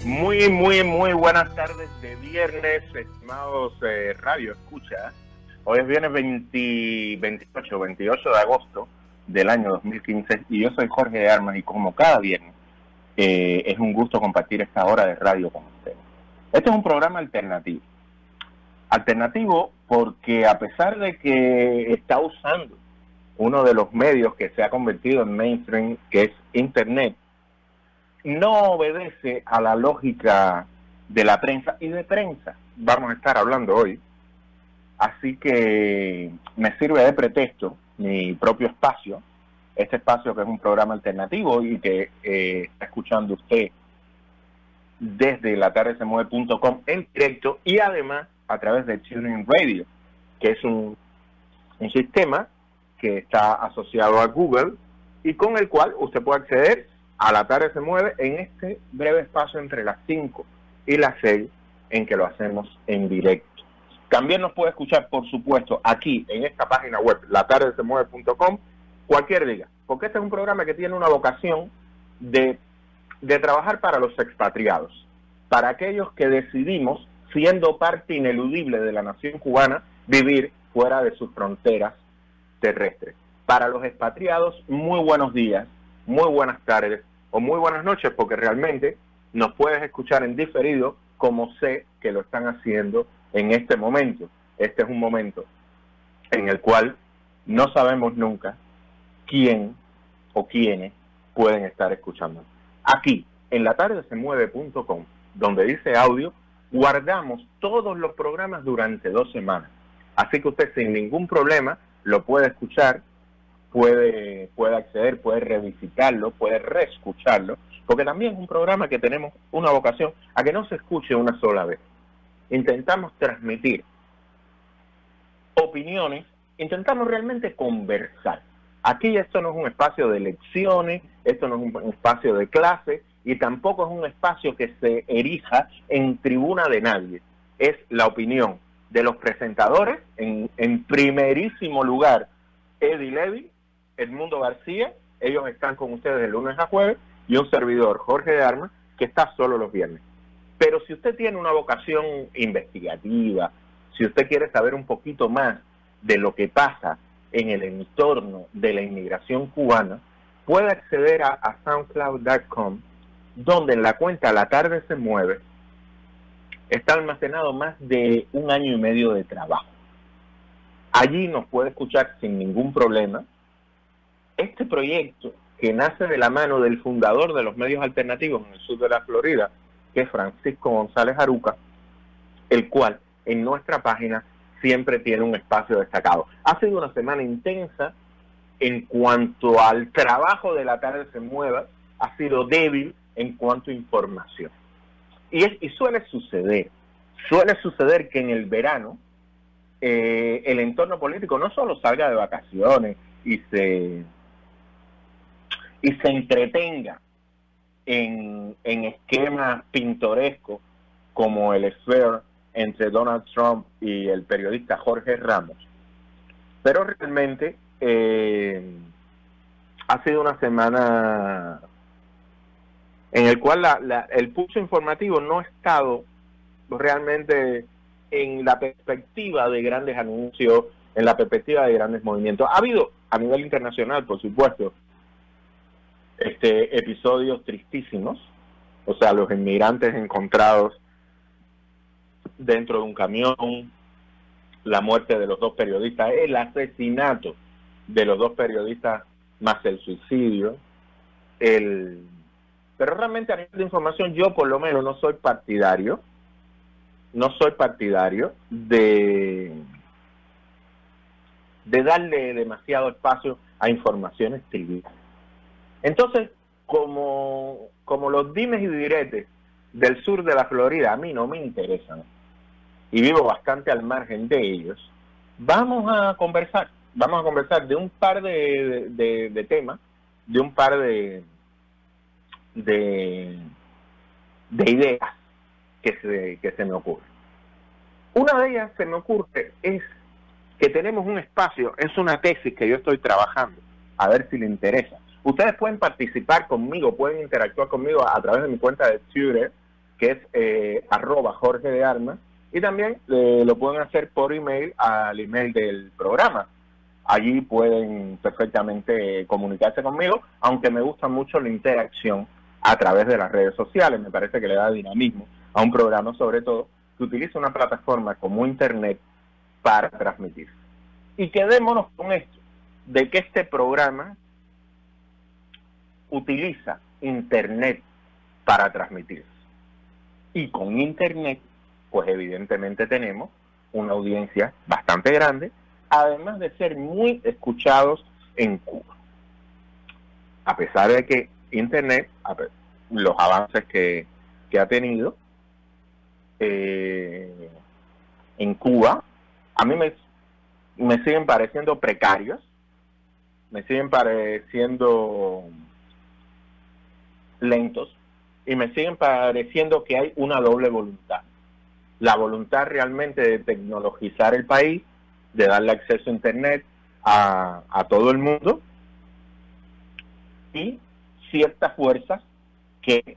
Muy buenas tardes de viernes, estimados Radio Escucha. Hoy es viernes 28 de agosto del año 2015 y yo soy Jorge de Armas y como cada viernes es un gusto compartir esta hora de radio con ustedes. Este es un programa alternativo. Alternativo porque a pesar de que está usando uno de los medios que se ha convertido en mainstream, que es Internet, no obedece a la lógica de la prensa y de prensa. Vamos a estar hablando hoy. Así que me sirve de pretexto mi propio espacio, este espacio que es un programa alternativo y que está escuchando usted desde latardesemueve.com en directo y además a través de TuneIn Radio, que es un sistema que está asociado a Google y con el cual usted puede acceder a La Tarde Se Mueve en este breve espacio entre las 5 y las 6 en que lo hacemos en directo. También nos puede escuchar, por supuesto, aquí en esta página web, latardesemueve.com, cualquier día, porque este es un programa que tiene una vocación de trabajar para los expatriados, para aquellos que decidimos, siendo parte ineludible de la nación cubana, vivir fuera de sus fronteras terrestres. Para los expatriados, muy buenos días, muy buenas tardes o muy buenas noches, porque realmente nos puedes escuchar en diferido, como sé que lo están haciendo en este momento. Este es un momento en el cual no sabemos nunca quién o quiénes pueden estar escuchando. Aquí, en latardesemueve.com, donde dice audio, guardamos todos los programas durante 2 semanas. Así que usted sin ningún problema lo puede escuchar, puede acceder, puede revisitarlo, puede reescucharlo, porque también es un programa que tenemos una vocación a que no se escuche una sola vez. Intentamos transmitir opiniones, intentamos realmente conversar. Aquí esto no es un espacio de lecciones, esto no es un espacio de clase y tampoco es un espacio que se erija en tribuna de nadie. Es la opinión de los presentadores, en primerísimo lugar, Eddie Levy, Edmundo García, ellos están con ustedes de lunes a jueves, y un servidor, Jorge de Armas, que está solo los viernes. Pero si usted tiene una vocación investigativa, si usted quiere saber un poquito más de lo que pasa en el entorno de la inmigración cubana, puede acceder a soundcloud.com, donde en la cuenta La Tarde Se Mueve está almacenado más de 1 año y medio de trabajo. Allí nos puede escuchar sin ningún problema. Este proyecto, que nace de la mano del fundador de los medios alternativos en el sur de la Florida, que es Francisco González Aruca, el cual en nuestra página siempre tiene un espacio destacado. Ha sido una semana intensa en cuanto al trabajo de La Tarde Se Mueva, ha sido débil en cuanto a información. Y suele suceder que en el verano el entorno político no solo salga de vacaciones y se entretenga en esquemas pintorescos como el affair entre Donald Trump y el periodista Jorge Ramos, pero realmente ha sido una semana en el cual el pulso informativo no ha estado realmente en la perspectiva de grandes anuncios, en la perspectiva de grandes movimientos. Ha habido a nivel internacional, por supuesto, episodios tristísimos, o sea, los inmigrantes encontrados dentro de un camión, la muerte de los 2 periodistas, el asesinato de los 2 periodistas más el suicidio, pero realmente a nivel de información yo por lo menos no soy partidario de darle demasiado espacio a informaciones triviales. Entonces, como los dimes y diretes del sur de la Florida a mí no me interesan y vivo bastante al margen de ellos, vamos a conversar de un par de temas, de un par de ideas que se me ocurren. Una de ellas se me ocurre es que tenemos un espacio, es una tesis que yo estoy trabajando, a ver si le interesa. Ustedes pueden participar conmigo, pueden interactuar conmigo a través de mi cuenta de Twitter, que es @Jorge de Armas, y también lo pueden hacer por email al email del programa. Allí pueden perfectamente comunicarse conmigo, aunque me gusta mucho la interacción a través de las redes sociales. Me parece que le da dinamismo a un programa, sobre todo, que utiliza una plataforma como Internet para transmitir. Y quedémonos con esto, de que este programa utiliza Internet para transmitir. Y con Internet, pues evidentemente tenemos una audiencia bastante grande, además de ser muy escuchados en Cuba. A pesar de que Internet, los avances que ha tenido en Cuba, a mí me siguen pareciendo precarios, me siguen pareciendo lentos, y me siguen pareciendo que hay una doble voluntad. La voluntad realmente de tecnologizar el país, de darle acceso a Internet a todo el mundo, y ciertas fuerzas que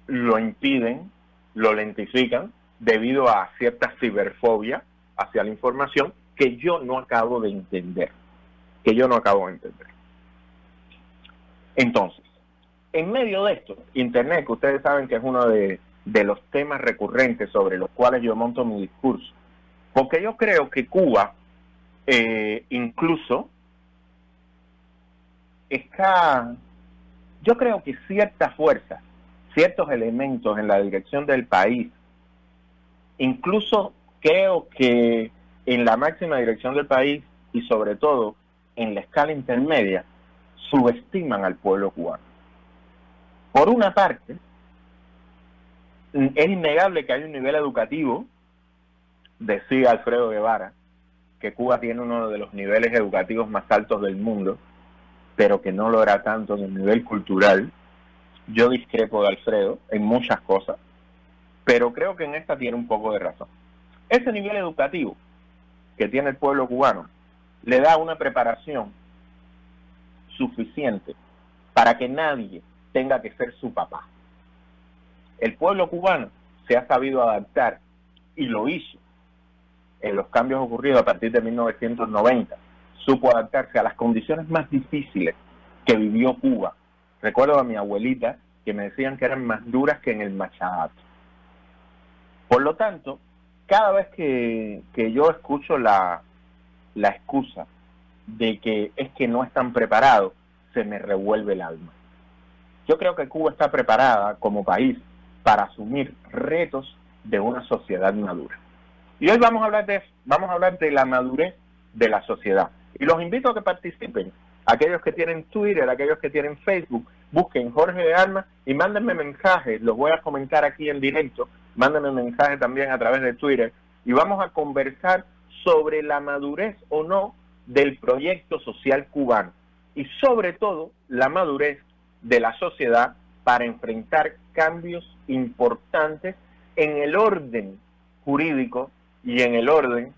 lo impiden, lo lentifican, debido a cierta ciberfobia hacia la información que yo no acabo de entender. Entonces, en medio de esto, Internet, que ustedes saben que es uno de los temas recurrentes sobre los cuales yo monto mi discurso, porque yo creo que Cuba incluso yo creo que ciertas fuerzas, ciertos elementos en la dirección del país, incluso creo que en la máxima dirección del país y sobre todo en la escala intermedia, subestiman al pueblo cubano. Por una parte, es innegable que hay un nivel educativo, decía Alfredo Guevara, que Cuba tiene uno de los niveles educativos más altos del mundo, pero que no lo era tanto en el nivel cultural. Yo discrepo de Alfredo en muchas cosas, pero creo que en esta tiene un poco de razón. Ese nivel educativo que tiene el pueblo cubano le da una preparación suficiente para que nadie tenga que ser su papá. El pueblo cubano se ha sabido adaptar, y lo hizo en los cambios ocurridos a partir de 1990. Supo adaptarse a las condiciones más difíciles que vivió Cuba. Recuerdo a mi abuelita que me decían que eran más duras que en el Machadato. Por lo tanto, cada vez que yo escucho la excusa de que es que no están preparados, se me revuelve el alma. Yo creo que Cuba está preparada como país para asumir retos de una sociedad madura. Y hoy vamos a hablar de eso, vamos a hablar de la madurez de la sociedad. Y los invito a que participen, aquellos que tienen Twitter, aquellos que tienen Facebook, busquen Jorge de Armas y mándenme mensajes, los voy a comentar aquí en directo, mándenme mensajes también a través de Twitter, y vamos a conversar sobre la madurez o no del proyecto social cubano, y sobre todo la madurez de la sociedad para enfrentar cambios importantes en el orden jurídico y en el orden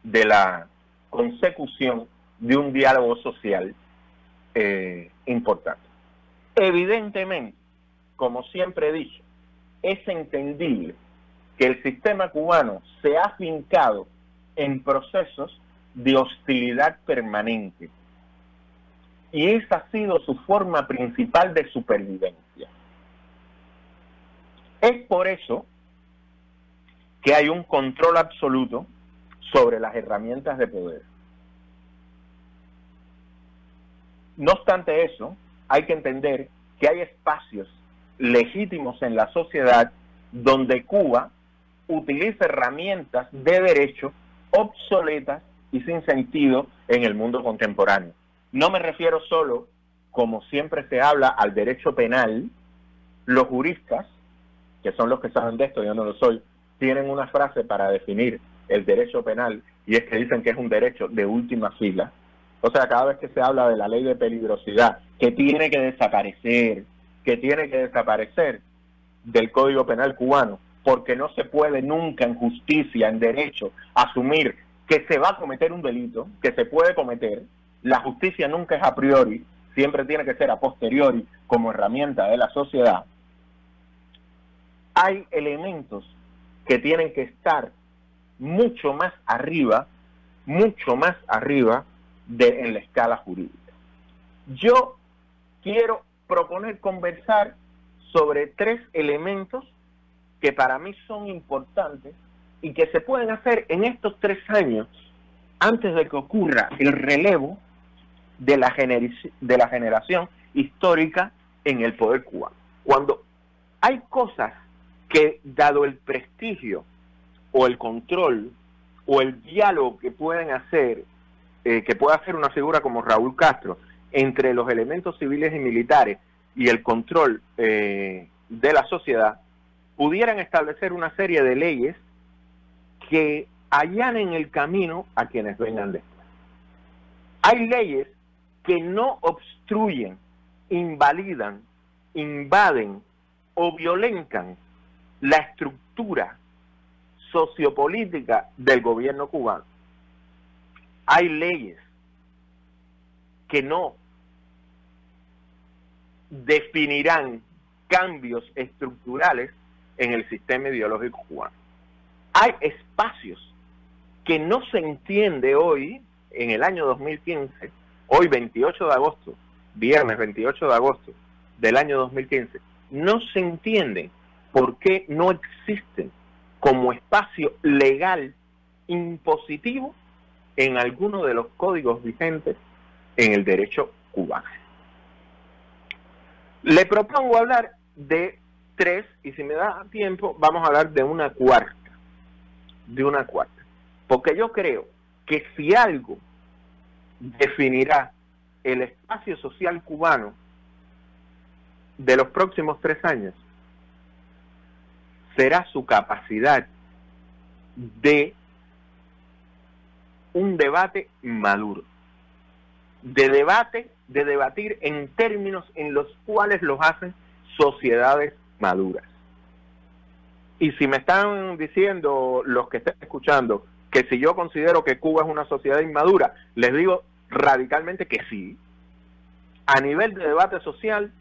de la consecución de un diálogo social importante. Evidentemente, como siempre he dicho, es entendible que el sistema cubano se ha afincado en procesos de hostilidad permanente, y esa ha sido su forma principal de supervivencia. Es por eso que hay un control absoluto sobre las herramientas de poder. No obstante eso, hay que entender que hay espacios legítimos en la sociedad donde Cuba utiliza herramientas de derecho obsoletas y sin sentido en el mundo contemporáneo. No me refiero solo, como siempre se habla, al derecho penal. Los juristas, que son los que saben de esto, yo no lo soy, tienen una frase para definir el derecho penal, y es que dicen que es un derecho de última fila. O sea, cada vez que se habla de la ley de peligrosidad, que tiene que desaparecer del Código Penal cubano, porque no se puede nunca en justicia, en derecho, asumir que se va a cometer un delito, que se puede cometer. La justicia nunca es a priori, siempre tiene que ser a posteriori como herramienta de la sociedad. hay elementos que tienen que estar mucho más arriba en la escala jurídica. Yo quiero proponer conversar sobre 3 elementos que para mí son importantes y que se pueden hacer en estos 3 años antes de que ocurra el relevo de la generación histórica en el poder cubano. Cuando hay cosas que, dado el prestigio o el control o el diálogo que pueden hacer, que puede hacer una figura como Raúl Castro entre los elementos civiles y militares y el control de la sociedad, pudieran establecer una serie de leyes que allanen el camino a quienes vengan después. Hay leyes que no obstruyen, invalidan, invaden o violentan la estructura sociopolítica del gobierno cubano. Hay leyes que no definirán cambios estructurales en el sistema ideológico cubano. Hay espacios que no se entiende hoy, en el año 2015, hoy 28 de agosto, viernes 28 de agosto del año 2015, no se entiende por qué no existen como espacio legal impositivo en alguno de los códigos vigentes en el derecho cubano. Le propongo hablar de 3, y si me da tiempo, vamos a hablar de una cuarta. Porque yo creo que si algo definirá el espacio social cubano de los próximos 3 años, será su capacidad de un debate maduro, de debatir en términos en los cuales los hacen sociedades maduras. Y si me están diciendo los que estén escuchando que si yo considero que Cuba es una sociedad inmadura, les digo radicalmente que sí. A nivel de debate social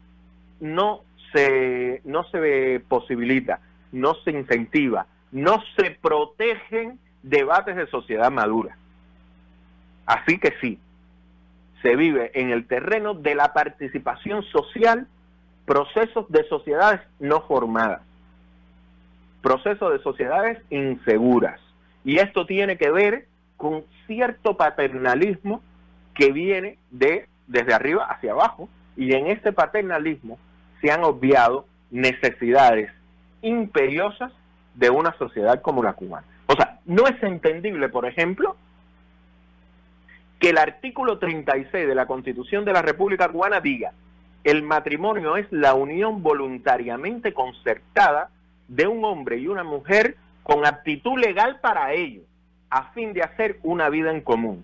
no se posibilita, no se incentiva, no se protegen debates de sociedad madura. Así que sí, se vive en el terreno de la participación social, procesos de sociedades no formadas, procesos de sociedades inseguras. Y esto tiene que ver con cierto paternalismo que viene desde arriba hacia abajo, y en ese paternalismo se han obviado necesidades imperiosas de una sociedad como la cubana. O sea, no es entendible, por ejemplo, que el artículo 36 de la Constitución de la República Cubana diga: el matrimonio es la unión voluntariamente concertada de un hombre y una mujer con aptitud legal para ello, a fin de hacer una vida en común.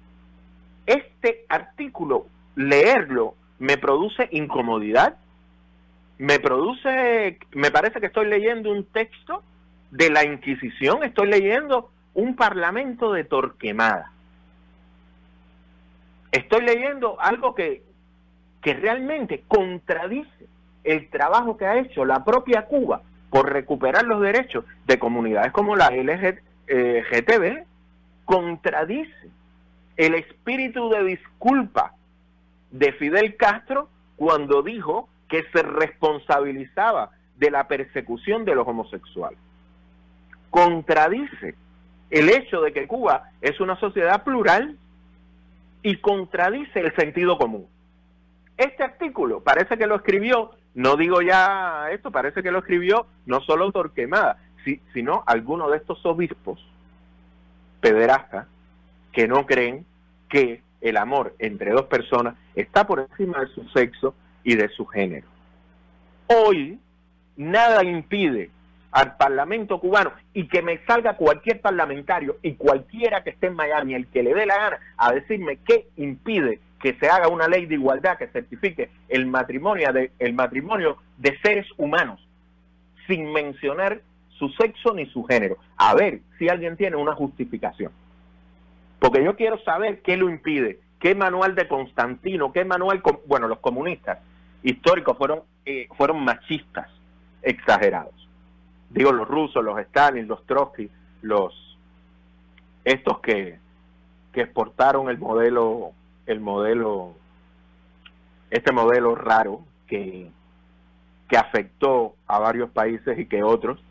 Este artículo, leerlo, me produce incomodidad, me parece que estoy leyendo un texto de la Inquisición, estoy leyendo un parlamento de Torquemada. Estoy leyendo algo que realmente contradice el trabajo que ha hecho la propia Cuba por recuperar los derechos de comunidades como la LGTB, contradice el espíritu de disculpa de Fidel Castro cuando dijo que se responsabilizaba de la persecución de los homosexuales. Contradice el hecho de que Cuba es una sociedad plural y contradice el sentido común. Este artículo parece que lo escribió, no digo ya esto, parece que lo escribió no solo Torquemada, sino alguno de estos obispos pederastas que no creen que el amor entre dos personas está por encima de su sexo y de su género. Hoy nada impide al Parlamento cubano, y que me salga cualquier parlamentario y cualquiera que esté en Miami, el que le dé la gana, a decirme qué impide que se haga una ley de igualdad que certifique el matrimonio de seres humanos, sin mencionar su sexo ni su género. A ver si alguien tiene una justificación. Porque yo quiero saber qué lo impide, qué manual de Constantino, qué manual... Bueno, los comunistas históricos fueron machistas exagerados. digo los rusos, los Stalin, los Trotsky, estos que exportaron este modelo raro que afectó a varios países y que otros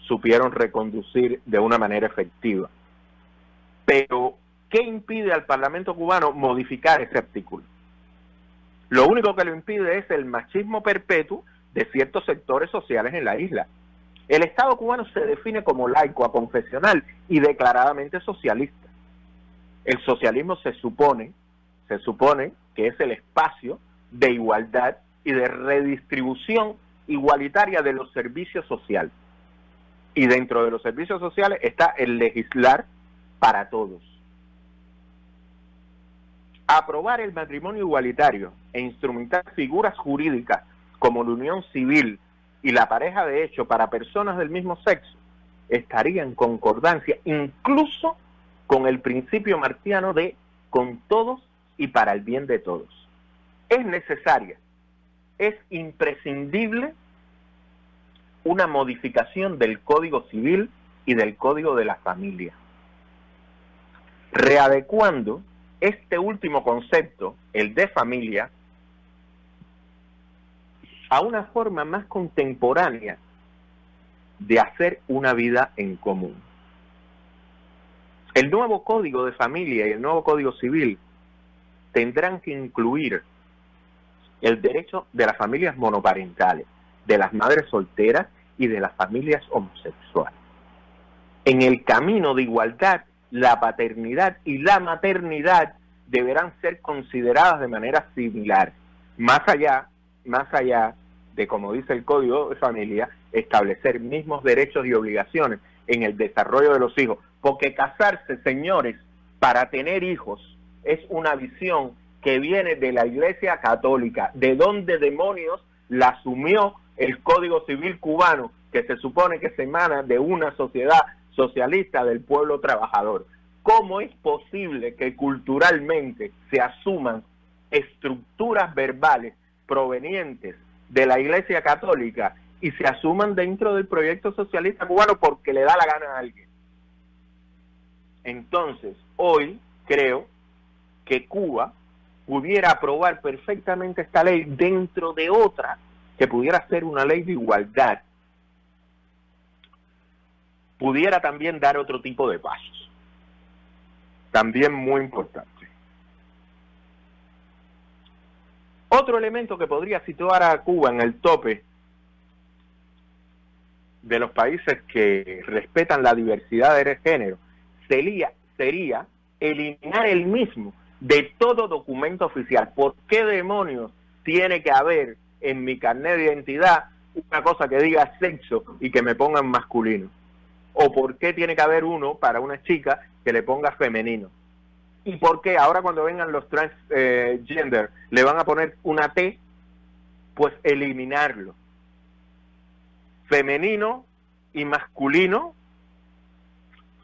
supieron reconducir de una manera efectiva. Pero, ¿qué impide al Parlamento cubano modificar ese artículo? Lo único que lo impide es el machismo perpetuo de ciertos sectores sociales en la isla. El Estado cubano se define como laico, aconfesional y declaradamente socialista. El socialismo se supone que es el espacio de igualdad y de redistribución igualitaria de los servicios sociales. Y dentro de los servicios sociales está el legislar para todos. Aprobar el matrimonio igualitario e instrumentar figuras jurídicas como la unión civil y la pareja de hecho para personas del mismo sexo estaría en concordancia incluso con el principio martiano de con todos y para el bien de todos. Es necesaria, es imprescindible una modificación del Código Civil y del Código de la Familia, readecuando este último concepto, el de familia, a una forma más contemporánea de hacer una vida en común. El nuevo Código de Familia y el nuevo Código Civil tendrán que incluir el derecho de las familias monoparentales, de las madres solteras y de las familias homosexuales. En el camino de igualdad, la paternidad y la maternidad deberán ser consideradas de manera similar, más allá de, como dice el Código de Familia, establecer mismos derechos y obligaciones en el desarrollo de los hijos, porque casarse, señores, para tener hijos, es una visión que viene de la Iglesia Católica. ¿De dónde demonios la asumió el Código Civil cubano, que se supone que se emana de una sociedad socialista del pueblo trabajador? ¿Cómo es posible que culturalmente se asuman estructuras verbales provenientes de la Iglesia Católica y se asuman dentro del proyecto socialista cubano porque le da la gana a alguien? Entonces, hoy creo que Cuba pudiera aprobar perfectamente esta ley dentro de otra que pudiera ser una ley de igualdad. Pudiera también dar otro tipo de pasos, también muy importante. Otro elemento que podría situar a Cuba en el tope de los países que respetan la diversidad de género sería eliminar el mismo de todo documento oficial. ¿Por qué demonios tiene que haber en mi carnet de identidad una cosa que diga sexo y que me pongan masculino? ¿O por qué tiene que haber uno para una chica que le ponga femenino? ¿Y por qué ahora cuando vengan los transgender le van a poner una T? Pues eliminarlo. Femenino y masculino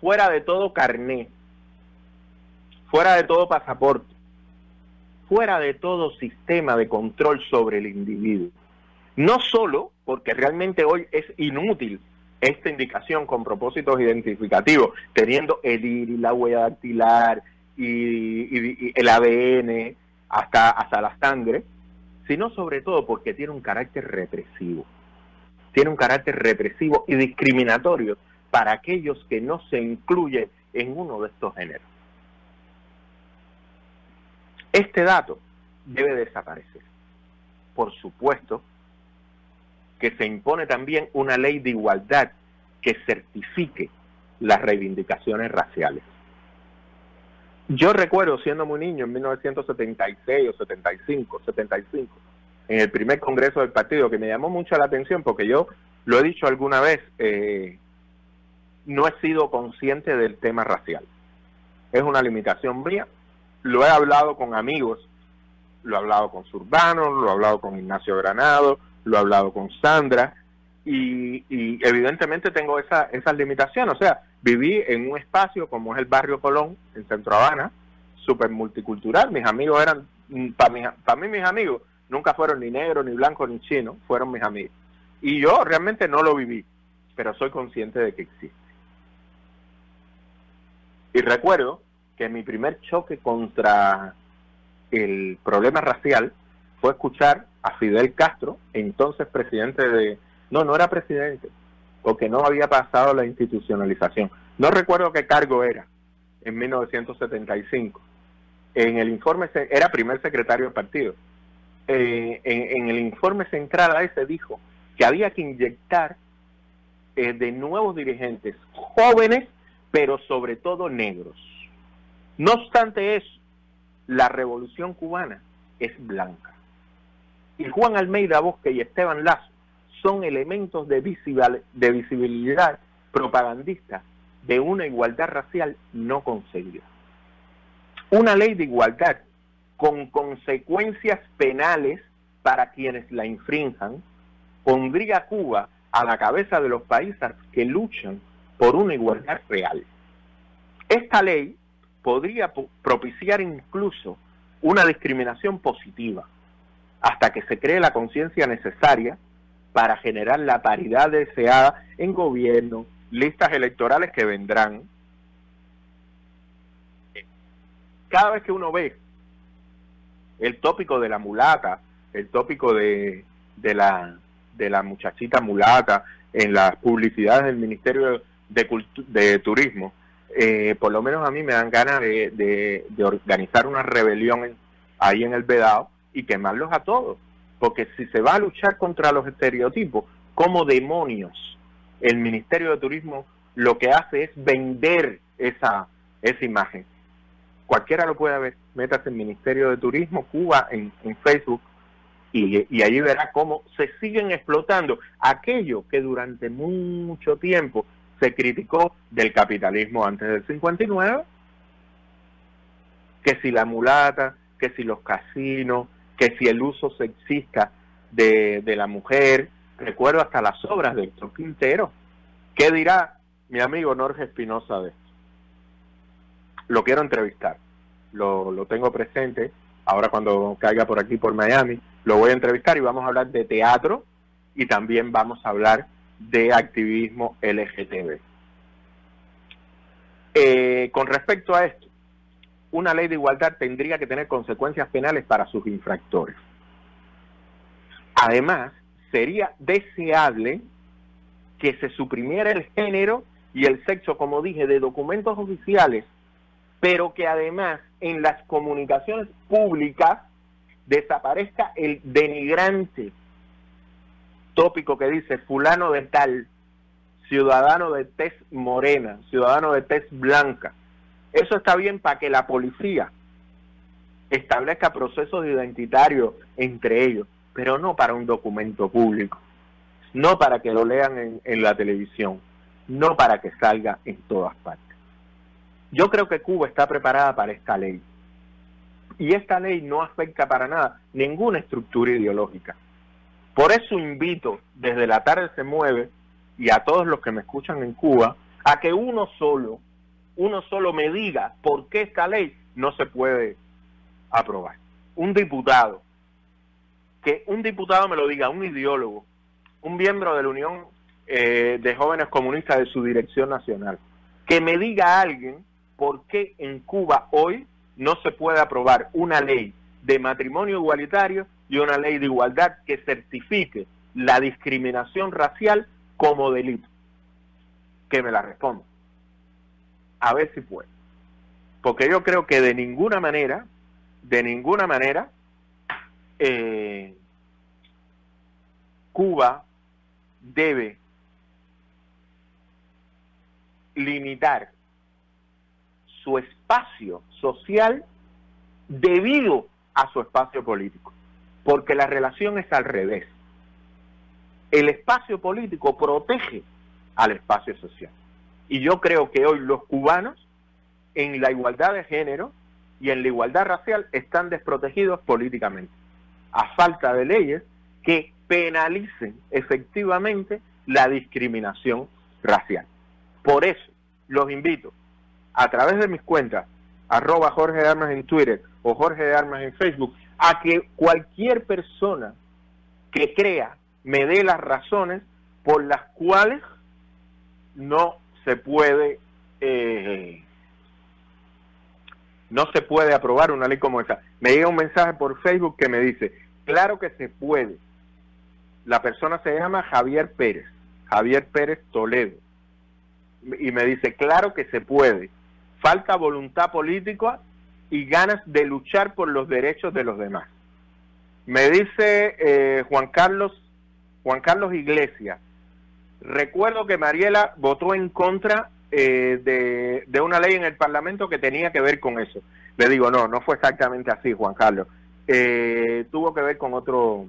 fuera de todo carné, fuera de todo pasaporte, fuera de todo sistema de control sobre el individuo. No solo porque realmente hoy es inútil esta indicación con propósitos identificativos, teniendo el iris, la huella dactilar y el ADN hasta la sangre, sino sobre todo porque tiene un carácter represivo. Tiene un carácter represivo y discriminatorio para aquellos que no se incluyen en uno de estos géneros. Este dato debe desaparecer. Por supuesto que se impone también una ley de igualdad que certifique las reivindicaciones raciales. Yo recuerdo siendo muy niño, en 1976 o 75, en el primer congreso del partido, que me llamó mucho la atención porque yo, lo he dicho alguna vez, no he sido consciente del tema racial. Es una limitación mía. Lo he hablado con amigos, lo he hablado con Zurbano, lo he hablado con Ignacio Granado, lo he hablado con Sandra, y evidentemente tengo esas limitaciones. O sea, viví en un espacio como es el Barrio Colón, en Centro Habana, súper multicultural. Mis amigos eran, para mí mis amigos nunca fueron ni negros, ni blancos, ni chinos, fueron mis amigos. Y yo realmente no lo viví. pero soy consciente de que existe. Y recuerdo que mi primer choque contra el problema racial fue escuchar a Fidel Castro, entonces presidente de... No era presidente, porque no había pasado la institucionalización. No recuerdo qué cargo era en 1975. En el informe, era primer secretario del partido. En el informe central a ese dijo que había que inyectar de nuevos dirigentes jóvenes, pero sobre todo negros. No obstante eso, la revolución cubana es blanca. Y Juan Almeida Bosque y Esteban Lazo son elementos de visibilidad propagandista de una igualdad racial no conseguida. Una ley de igualdad con consecuencias penales para quienes la infrinjan pondría a Cuba a la cabeza de los países que luchan por una igualdad real. Esta ley podría propiciar incluso una discriminación positiva, hasta que se cree la conciencia necesaria para generar la paridad deseada en gobierno, listas electorales que vendrán. Cada vez que uno ve el tópico de la mulata, el tópico de la muchachita mulata en las publicidades del Ministerio de Turismo, por lo menos a mí me dan ganas de organizar una rebelión ahí en el Vedado y quemarlos a todos, porque si se va a luchar contra los estereotipos, como demonios el Ministerio de Turismo lo que hace es vender esa imagen. Cualquiera lo puede ver, métase en Ministerio de Turismo Cuba en Facebook y allí verá cómo se siguen explotando aquello que durante mucho tiempo se criticó del capitalismo antes del 59, que si la mulata, que si los casinos, que si el uso sexista de la mujer. Recuerdo hasta las obras de Héctor Quintero. ¿Qué dirá mi amigo Norge Espinosa de esto? Lo quiero entrevistar, lo tengo presente. Ahora cuando caiga por aquí, por Miami, lo voy a entrevistar y vamos a hablar de teatro y también vamos a hablar de activismo LGTB. Con respecto a esto, una ley de igualdad tendría que tener consecuencias penales para sus infractores. Además, sería deseable que se suprimiera el género y el sexo, como dije, de documentos oficiales, pero que además en las comunicaciones públicas desaparezca el denigrante tópico que dice fulano de tal, ciudadano de tez morena, ciudadano de tez blanca. Eso está bien para que la policía establezca procesos identitarios entre ellos, pero no para un documento público, no para que lo lean en la televisión, no para que salga en todas partes. Yo creo que Cuba está preparada para esta ley. Y esta ley no afecta para nada ninguna estructura ideológica. Por eso invito desde La Tarde Se Mueve y a todos los que me escuchan en Cuba a que uno solo me diga por qué esta ley no se puede aprobar. Un diputado, que un diputado me lo diga, un ideólogo, un miembro de la Unión de Jóvenes Comunistas de su dirección nacional, que me diga a alguien por qué en Cuba hoy no se puede aprobar una ley de matrimonio igualitario y una ley de igualdad que certifique la discriminación racial como delito. Que me la responda. A ver si puede. Porque yo creo que de ninguna manera, Cuba debe limitar su espacio social debido a su espacio político, porque la relación es al revés. El espacio político protege al espacio social. Y yo creo que hoy los cubanos, en la igualdad de género y en la igualdad racial, están desprotegidos políticamente, a falta de leyes que penalicen efectivamente la discriminación racial. Por eso, los invito, a través de mis cuentas, @Jorge de Armas en Twitter o Jorge de Armas en Facebook, a que cualquier persona que crea me dé las razones por las cuales no se puede aprobar una ley como esa. Me llega un mensaje por Facebook que me dice, claro que se puede. La persona se llama Javier Pérez Toledo, y me dice, claro que se puede. Falta voluntad política y ganas de luchar por los derechos de los demás. Me dice Juan Carlos Iglesias, recuerdo que Mariela votó en contra de una ley en el Parlamento que tenía que ver con eso. Le digo, no fue exactamente así, Juan Carlos. Tuvo que ver con otro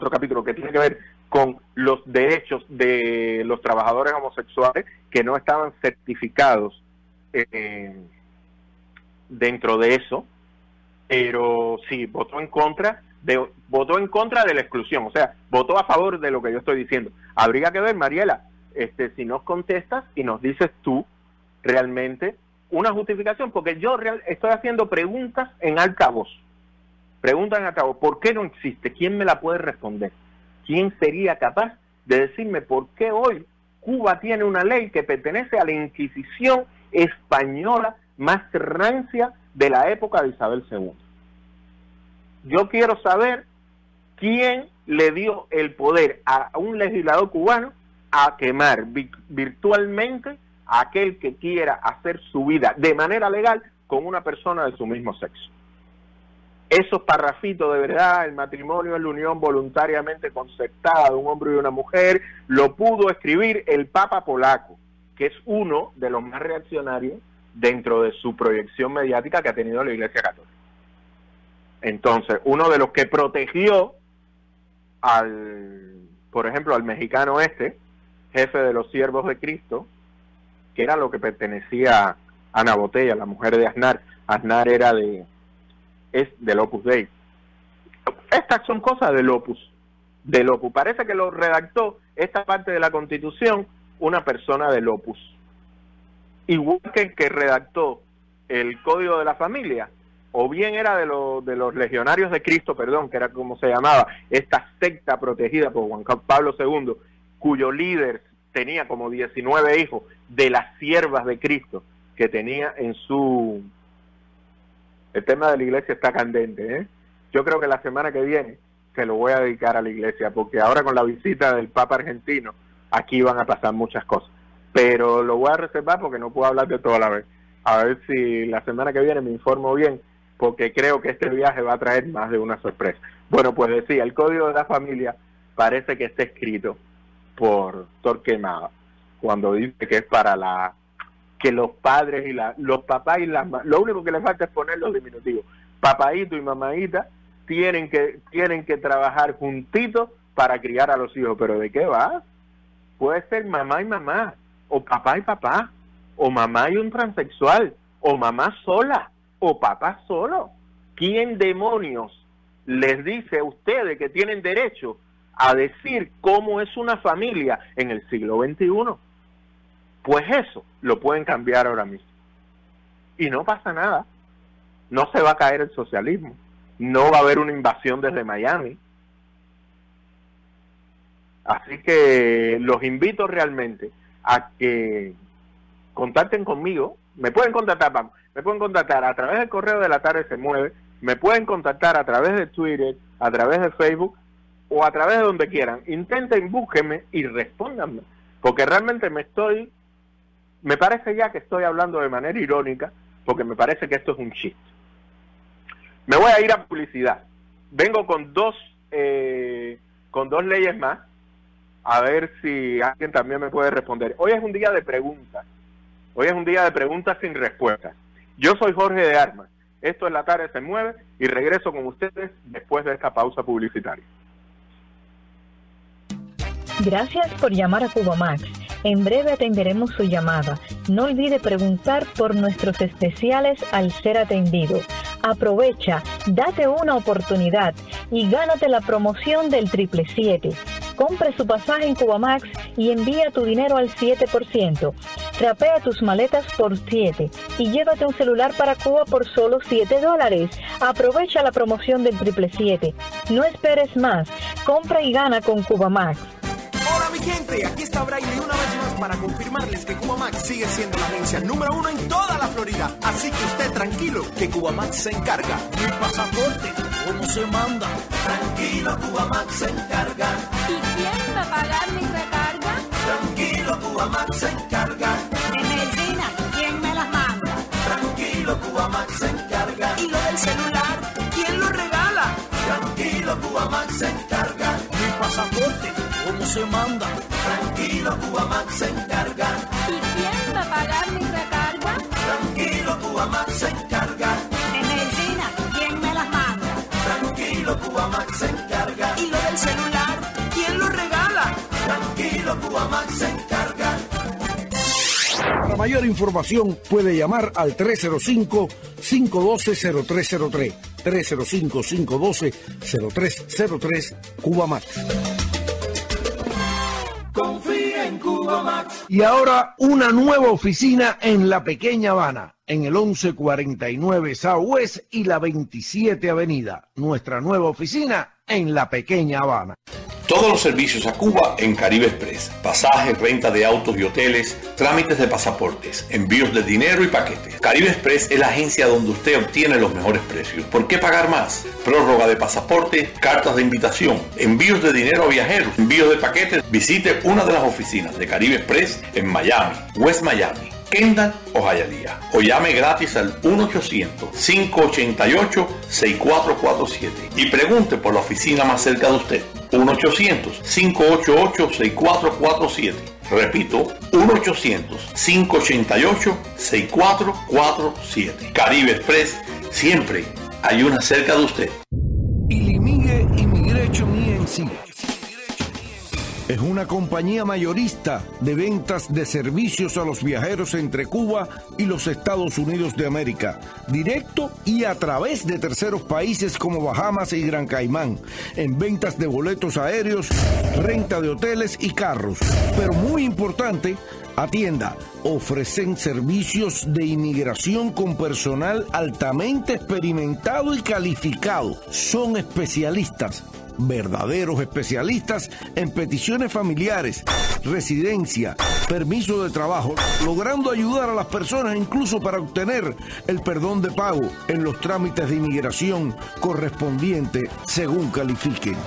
capítulo que tiene que ver con los derechos de los trabajadores homosexuales que no estaban certificados dentro de eso, pero sí, votó en contra de la exclusión, o sea, votó a favor de lo que yo estoy diciendo. Habría que ver, Mariela, si nos contestas y nos dices tú realmente una justificación, porque yo estoy haciendo preguntas en alta voz. ¿Por qué no existe? ¿Quién me la puede responder? ¿Quién sería capaz de decirme por qué hoy Cuba tiene una ley que pertenece a la Inquisición española más rancia de la época de Isabel II? Yo quiero saber quién le dio el poder a un legislador cubano a quemar virtualmente a aquel que quiera hacer su vida de manera legal con una persona de su mismo sexo. Esos parrafitos de verdad, el matrimonio es la unión voluntariamente concertada de un hombre y una mujer, lo pudo escribir el Papa polaco, que es uno de los más reaccionarios dentro de su proyección mediática que ha tenido la Iglesia Católica. Entonces, uno de los que protegió por ejemplo, al mexicano jefe de los siervos de Cristo, que era lo que pertenecía a Ana Botella, la mujer de Aznar. Aznar era del Opus Dei. Estas son cosas del Opus. Parece que lo redactó esta parte de la Constitución una persona del Opus. Igual que el que redactó el Código de la Familia, o bien era de los Legionarios de Cristo, que era como se llamaba, esta secta protegida por Juan Pablo II, cuyo líder tenía como 19 hijos de las siervas de Cristo que tenía en su... El tema de la iglesia está candente, ¿eh? Yo creo que la semana que viene se lo voy a dedicar a la iglesia, porque ahora con la visita del Papa argentino, aquí van a pasar muchas cosas. Pero lo voy a reservar porque no puedo hablar de todo a la vez. A ver si la semana que viene me informo bien, porque creo que este viaje va a traer más de una sorpresa. Bueno, pues decía, el Código de la Familia parece que está escrito por Torquemada, cuando dice que es para que los padres y los papás y las lo único que les falta es poner los diminutivos. Papaíto y mamaíta tienen que trabajar juntitos para criar a los hijos. ¿Pero de qué va? Puede ser mamá y mamá, o papá y papá, o mamá y un transexual, o mamá sola, o papá solo. ¿Quién demonios les dice a ustedes que tienen derecho a decir cómo es una familia en el siglo XXI? Pues eso lo pueden cambiar ahora mismo. Y no pasa nada. No se va a caer el socialismo. No va a haber una invasión desde Miami. Así que los invito realmente a que contacten conmigo. Me pueden contactar a través del correo de La Tarde Se Mueve, me pueden contactar a través de Twitter, a través de Facebook o a través de donde quieran. Intenten, búsquenme y respóndanme, porque realmente me parece ya que estoy hablando de manera irónica, porque me parece que esto es un chiste. Me voy a ir a publicidad. Vengo con dos leyes más, a ver si alguien también me puede responder. Hoy es un día de preguntas. Hoy es un día de preguntas sin respuestas. Yo soy Jorge de Armas. Esto es La Tarde Se Mueve y regreso con ustedes después de esta pausa publicitaria. Gracias por llamar a Cubamax. En breve atenderemos su llamada. No olvide preguntar por nuestros especiales al ser atendido. Aprovecha, date una oportunidad y gánate la promoción del 777. Compre su pasaje en Cubamax y envía tu dinero al 7%. Trapea tus maletas por 7 y llévate un celular para Cuba por solo $7. Aprovecha la promoción del 777. No esperes más. Compra y gana con Cubamax. Hola mi Gente, aquí está Braille una vez más para confirmarles que Cubamax sigue siendo la agencia número 1 en toda la Florida. Así que usted tranquilo, que Cubamax se encarga. Mi pasaporte, ¿cómo se manda? Tranquilo, Cubamax se encarga. ¿Y quién va a pagar mi recarga? Tranquilo, Cubamax se encarga. De medicina, ¿quién me las manda? Tranquilo, Cubamax se encarga. ¿Y lo del celular? ¿Quién lo regala? Tranquilo, Cubamax se encarga. Mi pasaporte, ¿cómo se manda? Tranquilo, Cubamax se encarga. ¿Y quién va a pagar mi recarga? Tranquilo, Cubamax se encarga. De medicina, ¿quién me las manda? Tranquilo, Cubamax se encarga. ¿Y lo del celular? ¿Quién lo regala? Tranquilo, Cubamax se encarga. Para mayor información puede llamar al 305-512-0303. 305-512-0303 Cubamax. Confía en Cubamax. Y ahora una nueva oficina en La Pequeña Habana, en el 1149 Southwest y la 27 Avenida. Nuestra nueva oficina en La Pequeña Habana. Todos los servicios a Cuba en Caribe Express. Pasajes, renta de autos y hoteles, trámites de pasaportes, envíos de dinero y paquetes. Caribe Express es la agencia donde usted obtiene los mejores precios. ¿Por qué pagar más? Prórroga de pasaporte, cartas de invitación, envíos de dinero a viajeros, envíos de paquetes. Visite una de las oficinas de Caribe Express en Miami, West Miami, Kendall o Hialeah, o llame gratis al 1-800-588-6447 y pregunte por la oficina más cerca de usted. 1-800-588-6447. Repito, 1-800-588-6447. Caribe Express, siempre hay una cerca de usted. Ilimigue Immigration ENC es una compañía mayorista de ventas de servicios a los viajeros entre Cuba y los Estados Unidos de América, directo y a través de terceros países como Bahamas y Gran Caimán, en ventas de boletos aéreos, renta de hoteles y carros. Pero muy importante, atienda, ofrecen servicios de inmigración con personal altamente experimentado y calificado. Son especialistas, verdaderos especialistas en peticiones familiares, residencia, permiso de trabajo, logrando ayudar a las personas incluso para obtener el perdón de pago en los trámites de inmigración correspondiente según califiquen.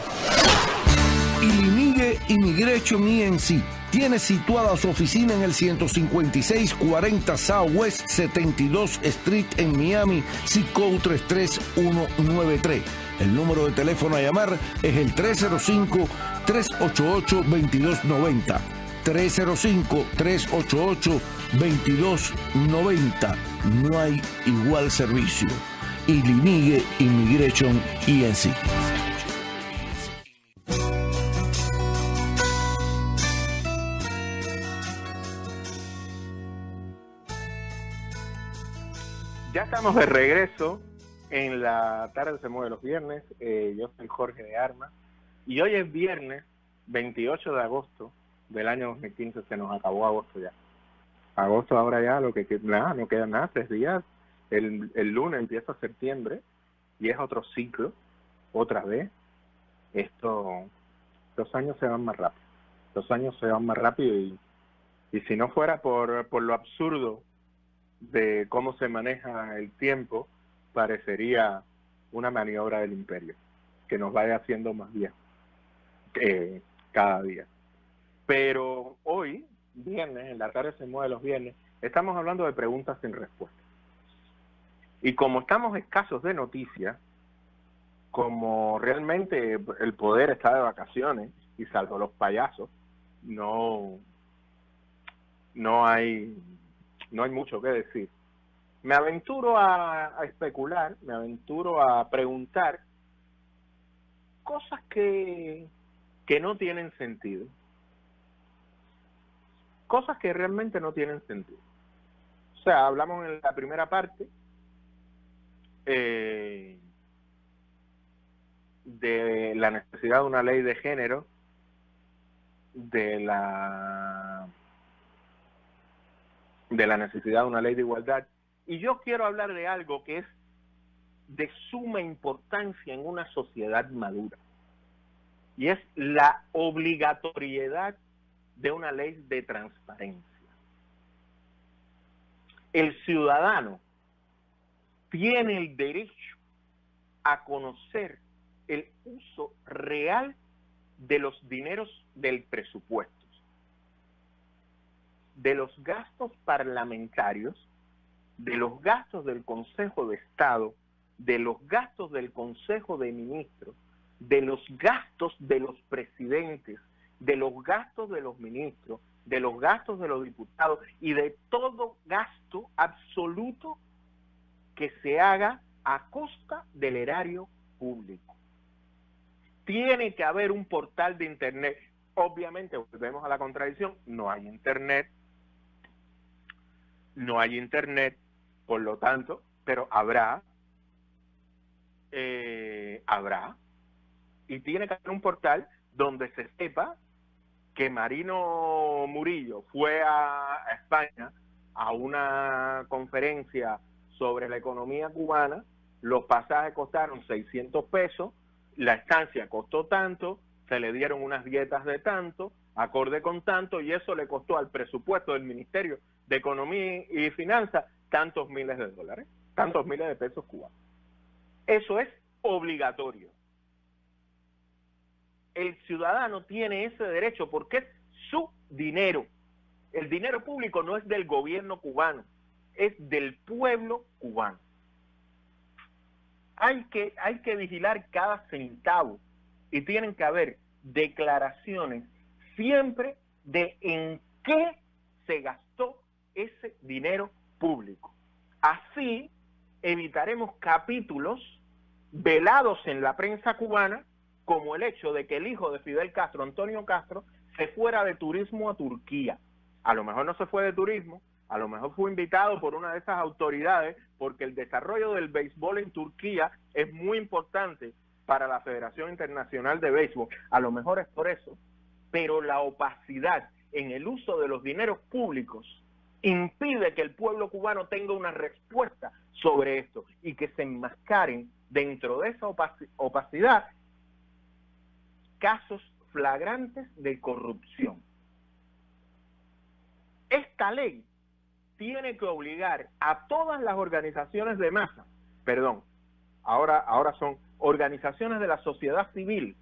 Ilimigue Immigration ENC tiene situada su oficina en el 15640 Southwest 72 Street en Miami, zip code 33193. El número de teléfono a llamar es el 305-388-2290. 305-388-2290. No hay igual servicio. Ilimigue Immigration ENC. Ya estamos de regreso en la tarde se mueve los viernes. Yo soy Jorge de Armas y hoy es viernes 28 de agosto del año 2015. Se nos acabó agosto ya. Agosto ahora ya no queda nada, 3 días. El lunes empieza septiembre y es otro ciclo, otra vez. Los años se van más rápido. Los años se van más rápido y si no fuera por lo absurdo de cómo se maneja el tiempo, parecería una maniobra del imperio, que nos vaya haciendo más viejos cada día. Pero hoy, viernes, en la tarde se mueve los viernes, estamos hablando de preguntas sin respuesta. Y como estamos escasos de noticias, como realmente el poder está de vacaciones, y salvo los payasos, no hay mucho que decir. Me aventuro a especular, me aventuro a preguntar cosas que no tienen sentido. Cosas que realmente no tienen sentido. O sea, hablamos en la primera parte de la necesidad de una ley de género, de la necesidad de una ley de igualdad. Y yo quiero hablar de algo que es de suma importancia en una sociedad madura. Y es la obligatoriedad de una ley de transparencia. El ciudadano tiene el derecho a conocer el uso real de los dineros del presupuesto, de los gastos parlamentarios, de los gastos del Consejo de Estado, de los gastos del Consejo de Ministros, de los gastos de los presidentes, de los gastos de los ministros, de los gastos de los diputados y de todo gasto absoluto que se haga a costa del erario público. Tiene que haber un portal de Internet. Obviamente, volvemos a la contradicción, no hay Internet, por lo tanto, pero habrá, y tiene que haber un portal donde se sepa que Marino Murillo fue a España a una conferencia sobre la economía cubana, los pasajes costaron 600 pesos, la estancia costó tanto, se le dieron unas dietas de tanto, acorde con tanto, y eso le costó al presupuesto del Ministerio de Economía y Finanzas tantos miles de dólares, tantos miles de pesos cubanos. Eso es obligatorio. El ciudadano tiene ese derecho porque es su dinero. El dinero público no es del gobierno cubano, es del pueblo cubano. Hay que vigilar cada centavo y tienen que haber declaraciones siempre de en qué se gastó ese dinero público. Así evitaremos capítulos velados en la prensa cubana, como el hecho de que el hijo de Fidel Castro, Antonio Castro, se fuera de turismo a Turquía. A lo mejor no se fue de turismo, a lo mejor fue invitado por una de esas autoridades, porque el desarrollo del béisbol en Turquía es muy importante para la Federación Internacional de Béisbol. A lo mejor es por eso, pero la opacidad en el uso de los dineros públicos impide que el pueblo cubano tenga una respuesta sobre esto y que se enmascaren dentro de esa opacidad casos flagrantes de corrupción. Esta ley tiene que obligar a todas las organizaciones de masa, ahora son organizaciones de la sociedad civil,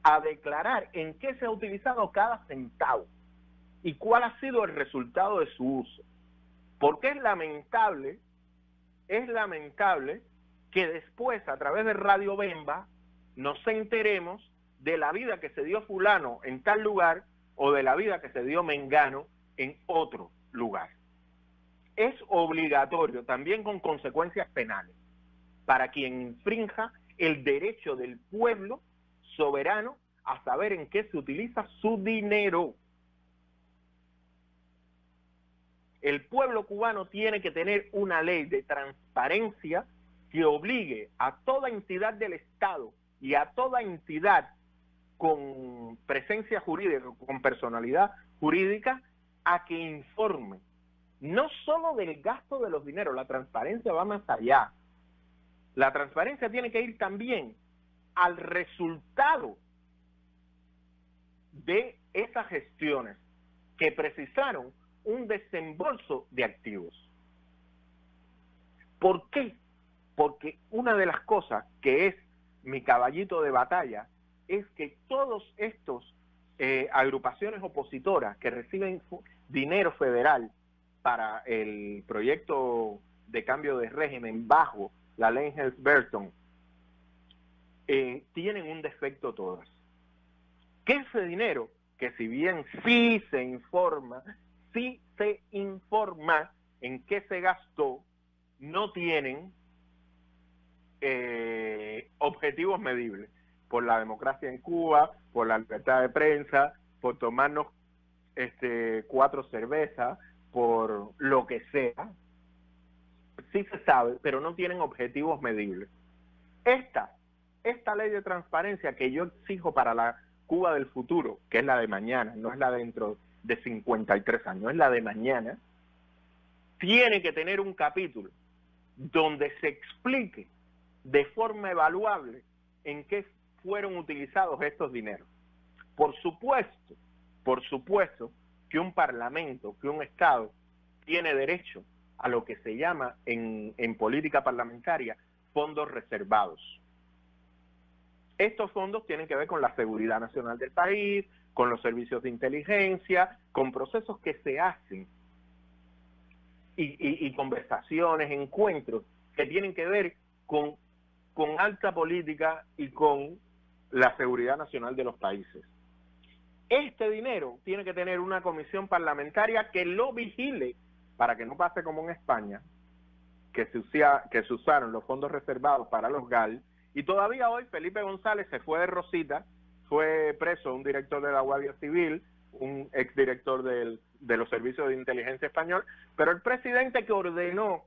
a declarar en qué se ha utilizado cada centavo y cuál ha sido el resultado de su uso. Porque es lamentable que después, a través de Radio Bemba, nos enteremos de la vida que se dio fulano en tal lugar o de la vida que se dio mengano en otro lugar. Es obligatorio, también con consecuencias penales, para quien infrinja el derecho del pueblo soberano a saber en qué se utiliza su dinero. El pueblo cubano tiene que tener una ley de transparencia que obligue a toda entidad del Estado y a toda entidad con presencia jurídica, con personalidad jurídica, a que informe no solo del gasto de los dineros. La transparencia va más allá. La transparencia tiene que ir también al resultado de esas gestiones que precisaron un desembolso de activos. ¿Por qué? Porque una de las cosas que es mi caballito de batalla es que todos estos agrupaciones opositoras que reciben dinero federal para el proyecto de cambio de régimen bajo la ley Helms-Burton, tienen un defecto todas. Que ese dinero, que si bien sí se informa en qué se gastó, no tienen objetivos medibles por la democracia en Cuba, por la libertad de prensa, por tomarnos 4 cervezas, por lo que sea. Sí se sabe, pero no tienen objetivos medibles. Esta ley de transparencia que yo exijo para la Cuba del futuro, que es la de mañana, no es la dentro de 53 años, es la de mañana, tiene que tener un capítulo donde se explique de forma evaluable en qué fueron utilizados estos dineros. Por supuesto Por supuesto que un parlamento, que un Estado, tiene derecho a lo que se llama en política parlamentaria fondos reservados. Estos fondos tienen que ver con la seguridad nacional del país, con los servicios de inteligencia, con procesos que se hacen y conversaciones, encuentros que tienen que ver con alta política y con la seguridad nacional de los países. Este dinero tiene que tener una comisión parlamentaria que lo vigile para que no pase como en España, que se usaron los fondos reservados para los GAL, y todavía hoy Felipe González se fue de Rosita, fue preso un director de la Guardia Civil, un exdirector de los servicios de inteligencia español, pero el presidente que ordenó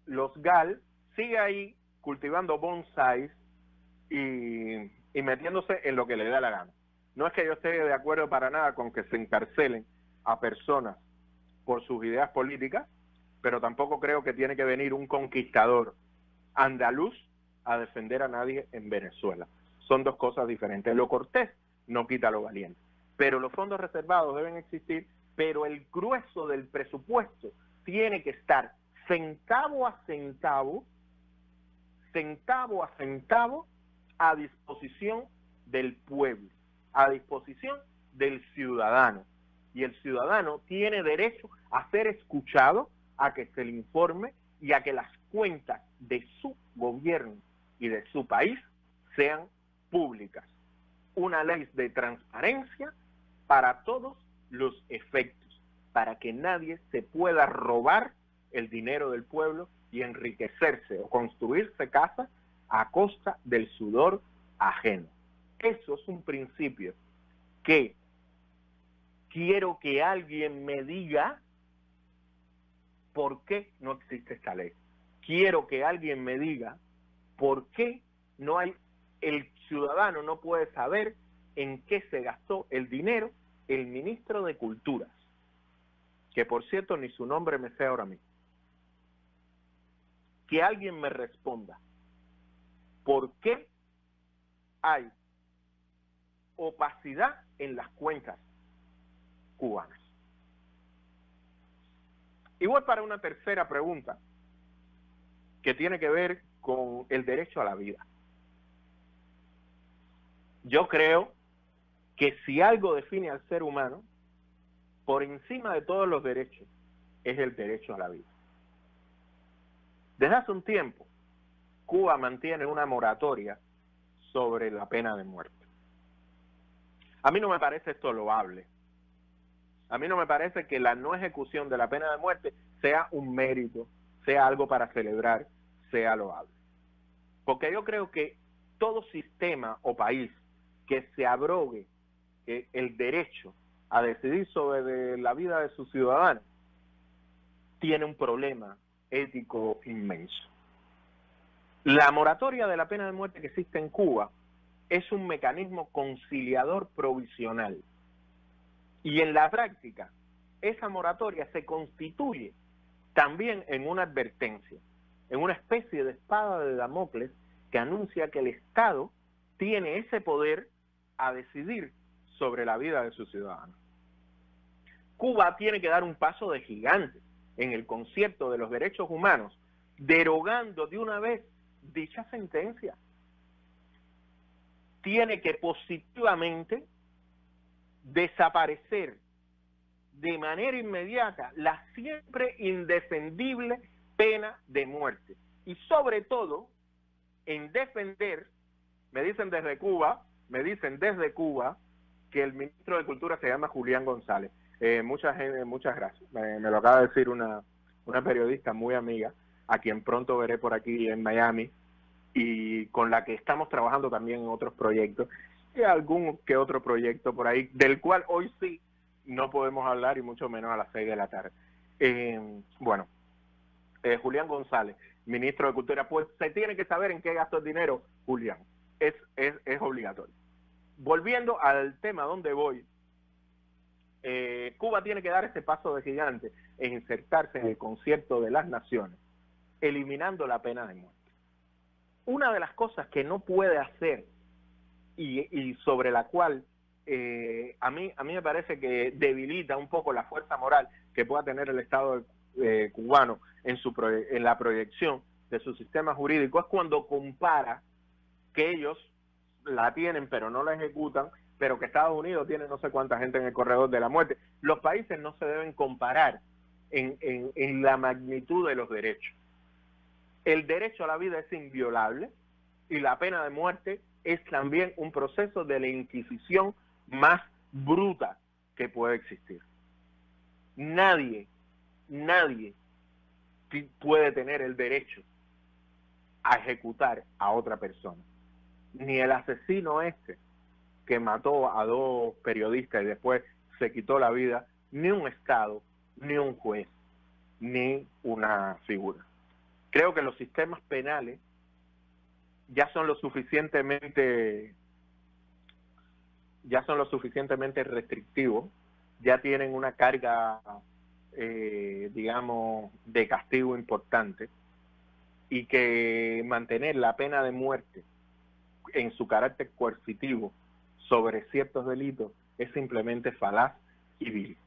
los GAL sigue ahí cultivando bonsáis y metiéndose en lo que le da la gana. No es que yo esté de acuerdo para nada con que se encarcelen a personas por sus ideas políticas, pero tampoco creo que tiene que venir un conquistador andaluz a defender a nadie en Venezuela. Son dos cosas diferentes. Lo cortés no quita lo valiente. Pero los fondos reservados deben existir, pero el grueso del presupuesto tiene que estar centavo a centavo a disposición del pueblo, a disposición del ciudadano. Y el ciudadano tiene derecho a ser escuchado, a que se le informe y a que las cuentas de su gobierno y de su país sean públicas. Una ley de transparencia para todos los efectos, para que nadie se pueda robar el dinero del pueblo y enriquecerse o construirse casas a costa del sudor ajeno. Eso es un principio que quiero que alguien me diga por qué no existe esta ley. Quiero que alguien me diga por qué no hay, el ciudadano no puede saber en qué se gastó el dinero el ministro de Culturas, que por cierto ni su nombre me sé ahora mismo. Que alguien me responda por qué hay opacidad en las cuentas cubanas. Y voy para una tercera pregunta que tiene que ver con el derecho a la vida. Yo creo que si algo define al ser humano, por encima de todos los derechos, es el derecho a la vida. Desde hace un tiempo, Cuba mantiene una moratoria sobre la pena de muerte. A mí no me parece esto loable. A mí no me parece que la no ejecución de la pena de muerte sea un mérito, sea algo para celebrar, sea loable. Porque yo creo que todo sistema o país que se abrogue el derecho a decidir sobre la vida de sus ciudadanos tiene un problema ético inmenso. La moratoria de la pena de muerte que existe en Cuba es un mecanismo conciliador provisional. Y en la práctica, esa moratoria se constituye también en una advertencia, en una especie de espada de Damocles que anuncia que el Estado tiene ese poder a decidir sobre la vida de sus ciudadanos. Cuba tiene que dar un paso de gigante en el concierto de los derechos humanos, derogando de una vez dicha sentencia. Tiene que positivamente desaparecer de manera inmediata la siempre indefendible pena de muerte. Y sobre todo, en defender, me dicen desde Cuba, que el ministro de Cultura se llama Julián González. Muchas gracias. Me lo acaba de decir una periodista muy amiga, a quien pronto veré por aquí en Miami, y con la que estamos trabajando también en otros proyectos, y algún que otro proyecto por ahí, del cual hoy sí no podemos hablar, y mucho menos a las 6 de la tarde. Julián González, ministro de Cultura, pues se tiene que saber en qué gastó el dinero Julián. Es obligatorio. Volviendo al tema donde voy, Cuba tiene que dar ese paso de gigante en insertarse en el concierto de las naciones, eliminando la pena de muerte. Una de las cosas que no puede hacer y sobre la cual a mí me parece que debilita un poco la fuerza moral que pueda tener el Estado cubano en la proyección de su sistema jurídico, es cuando compara que ellos la tienen pero no la ejecutan, pero que Estados Unidos tiene no sé cuánta gente en el corredor de la muerte. Los países no se deben comparar en la magnitud de los derechos. El derecho a la vida es inviolable y la pena de muerte es también un proceso de la Inquisición más bruta que puede existir. Nadie puede tener el derecho a ejecutar a otra persona. Ni el asesino que mató a 2 periodistas y después se quitó la vida, ni un Estado, ni un juez, ni una figura. Creo que los sistemas penales ya son lo suficientemente restrictivos, ya tienen una carga, digamos, de castigo importante, y que mantener la pena de muerte en su carácter coercitivo sobre ciertos delitos es simplemente falaz y vil.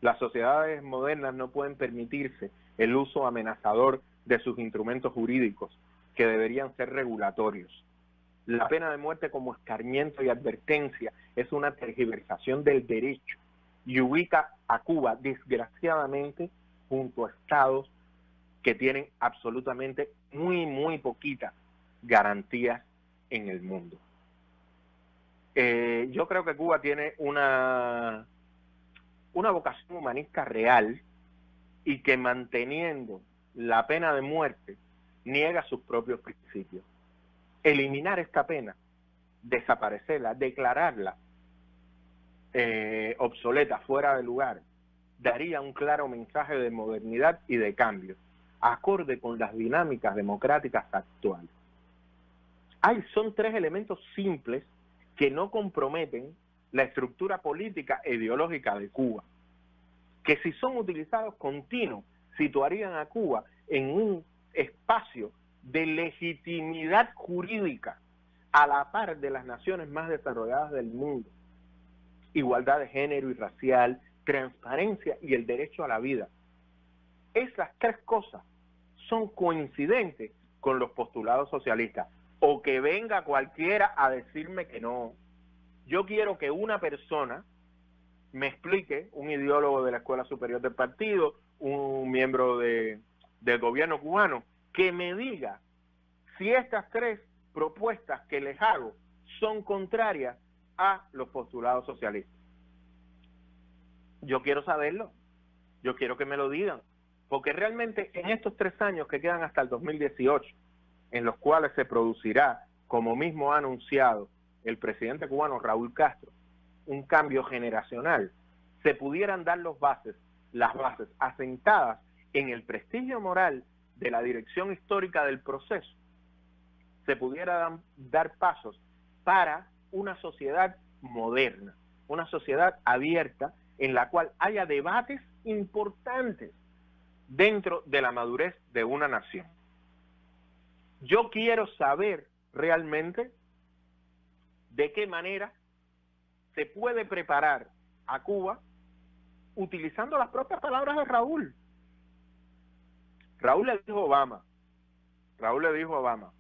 Las sociedades modernas no pueden permitirse el uso amenazador de sus instrumentos jurídicos, que deberían ser regulatorios. La pena de muerte como escarmiento y advertencia es una tergiversación del derecho y ubica a Cuba, desgraciadamente, junto a estados que tienen absolutamente muy poquitas garantías en el mundo. Yo creo que Cuba tiene una vocación humanista real, y que manteniendo la pena de muerte niega sus propios principios. Eliminar esta pena, desaparecerla, declararla obsoleta, fuera de lugar, daría un claro mensaje de modernidad y de cambio, acorde con las dinámicas democráticas actuales. Son 3 elementos simples que no comprometen la estructura política e ideológica de Cuba, que si son utilizados continuos, situarían a Cuba en un espacio de legitimidad jurídica a la par de las naciones más desarrolladas del mundo. Igualdad de género y racial, transparencia y el derecho a la vida. Esas 3 cosas son coincidentes con los postulados socialistas. O que venga cualquiera a decirme que no. Yo quiero que una persona me explique, un ideólogo de la Escuela Superior del Partido, un miembro del gobierno cubano, que me diga si estas 3 propuestas que les hago son contrarias a los postulados socialistas. Yo quiero saberlo, yo quiero que me lo digan, porque realmente en estos 3 años que quedan hasta el 2018, en los cuales se producirá, como mismo ha anunciado el presidente cubano Raúl Castro, un cambio generacional, se pudieran dar las bases asentadas en el prestigio moral de la dirección histórica del proceso, se pudiera dar pasos para una sociedad moderna, una sociedad abierta, en la cual haya debates importantes dentro de la madurez de una nación. Yo quiero saber realmente de qué manera se puede preparar a Cuba utilizando las propias palabras de Raúl. Raúl le dijo a Obama,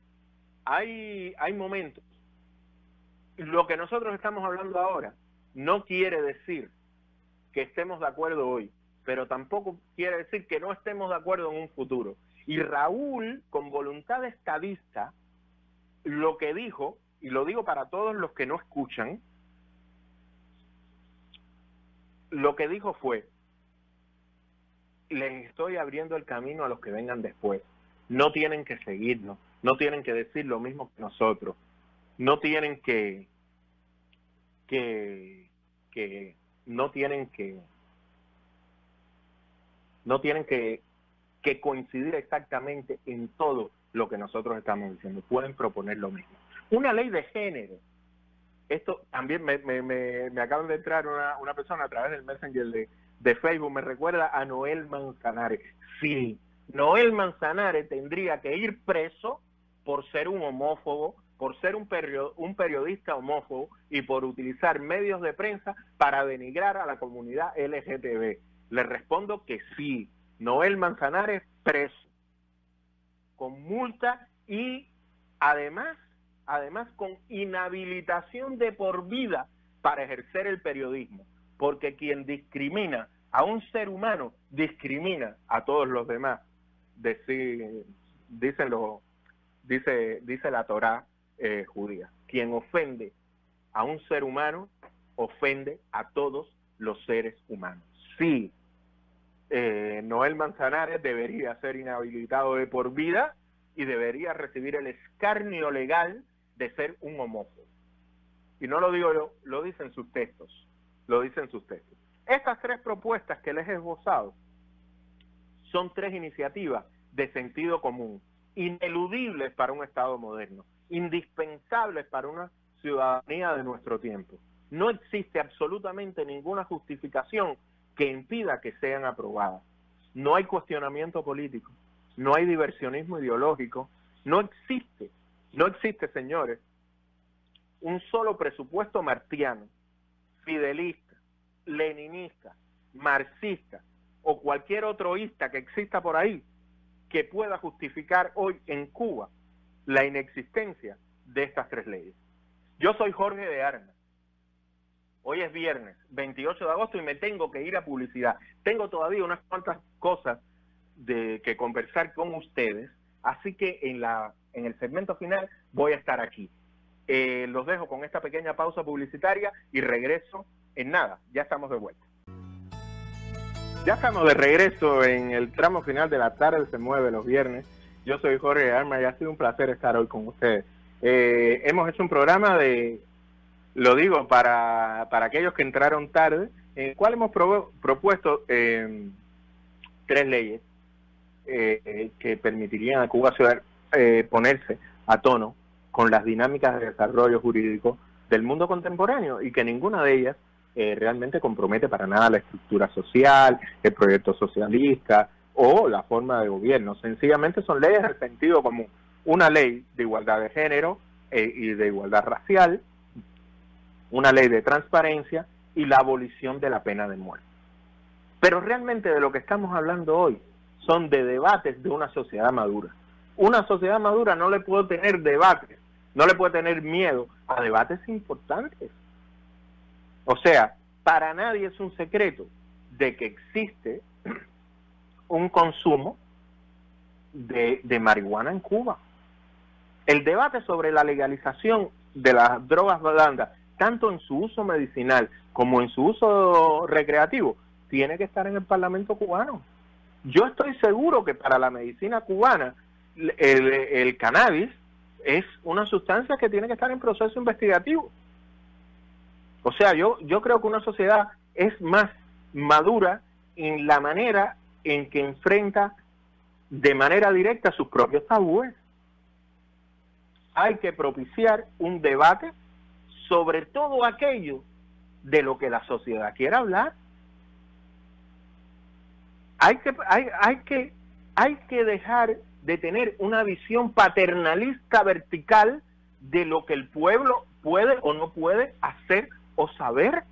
hay momentos. Lo que nosotros estamos hablando ahora no quiere decir que estemos de acuerdo hoy, pero tampoco quiere decir que no estemos de acuerdo en un futuro. Y Raúl, con voluntad estadista, lo que dijo, y lo digo para todos los que no escuchan, lo que dijo fue: les estoy abriendo el camino a los que vengan después. No tienen que seguirnos, no tienen que decir lo mismo que nosotros, no tienen que coincidir exactamente en todo lo que nosotros estamos diciendo. Pueden proponer lo mismo. Una ley de género. Esto también me acaban de entrar una persona a través del Messenger de Facebook, me recuerda a Noel Manzanares. Sí, Noel Manzanares tendría que ir preso por ser un homófobo por ser un periodista homófobo y por utilizar medios de prensa para denigrar a la comunidad LGTB. Le respondo que sí. Noel Manzanares preso, con multa y además con inhabilitación de por vida para ejercer el periodismo, porque quien discrimina a un ser humano discrimina a todos los demás. Dice la Torá judía. Quien ofende a un ser humano ofende a todos los seres humanos. Sí, Noel Manzanares debería ser inhabilitado de por vida y debería recibir el escarnio legal de ser un homófobo. Y no lo digo yo, lo dicen sus textos. Estas 3 propuestas que les he esbozado son 3 iniciativas de sentido común, ineludibles para un Estado moderno, indispensables para una ciudadanía de nuestro tiempo. No existe absolutamente ninguna justificación que impida que sean aprobadas. No hay cuestionamiento político, no hay diversionismo ideológico, no existe, señores, un solo presupuesto martiano, fidelista, leninista, marxista o cualquier otro ista que exista por ahí que pueda justificar hoy en Cuba la inexistencia de estas 3 leyes. Yo soy Jorge de Armas. Hoy es viernes, 28 de agosto, y me tengo que ir a publicidad. Tengo todavía unas cuantas cosas que conversar con ustedes, así que en el segmento final voy a estar aquí. Los dejo con esta pequeña pausa publicitaria y regreso en nada. Ya estamos de vuelta. Ya estamos de regreso en el tramo final de La Tarde Se Mueve los viernes. Yo soy Jorge Arma y ha sido un placer estar hoy con ustedes. Hemos hecho un programa lo digo para aquellos que entraron tarde, en el cual hemos propuesto 3 leyes que permitirían a Cuba ponerse a tono con las dinámicas de desarrollo jurídico del mundo contemporáneo, y que ninguna de ellas realmente compromete para nada la estructura social, el proyecto socialista o la forma de gobierno. Sencillamente son leyes de sentido común. Una ley de igualdad de género y de igualdad racial, una ley de transparencia y la abolición de la pena de muerte. Pero realmente de lo que estamos hablando hoy son de debates de una sociedad madura. Una sociedad madura no le puede tener debates, no le puede tener miedo a debates importantes. O sea, para nadie es un secreto de que existe un consumo de marihuana en Cuba. El debate sobre la legalización de las drogas blandas, tanto en su uso medicinal como en su uso recreativo, tiene que estar en el Parlamento cubano. Yo estoy seguro que para la medicina cubana el cannabis es una sustancia que tiene que estar en proceso investigativo. O sea, yo creo que una sociedad es más madura en la manera en que enfrenta de manera directa sus propios tabúes. Hay que propiciar un debate sobre todo aquello de lo que la sociedad quiera hablar. Hay que dejar de tener una visión paternalista vertical de lo que el pueblo puede o no puede hacer o saber.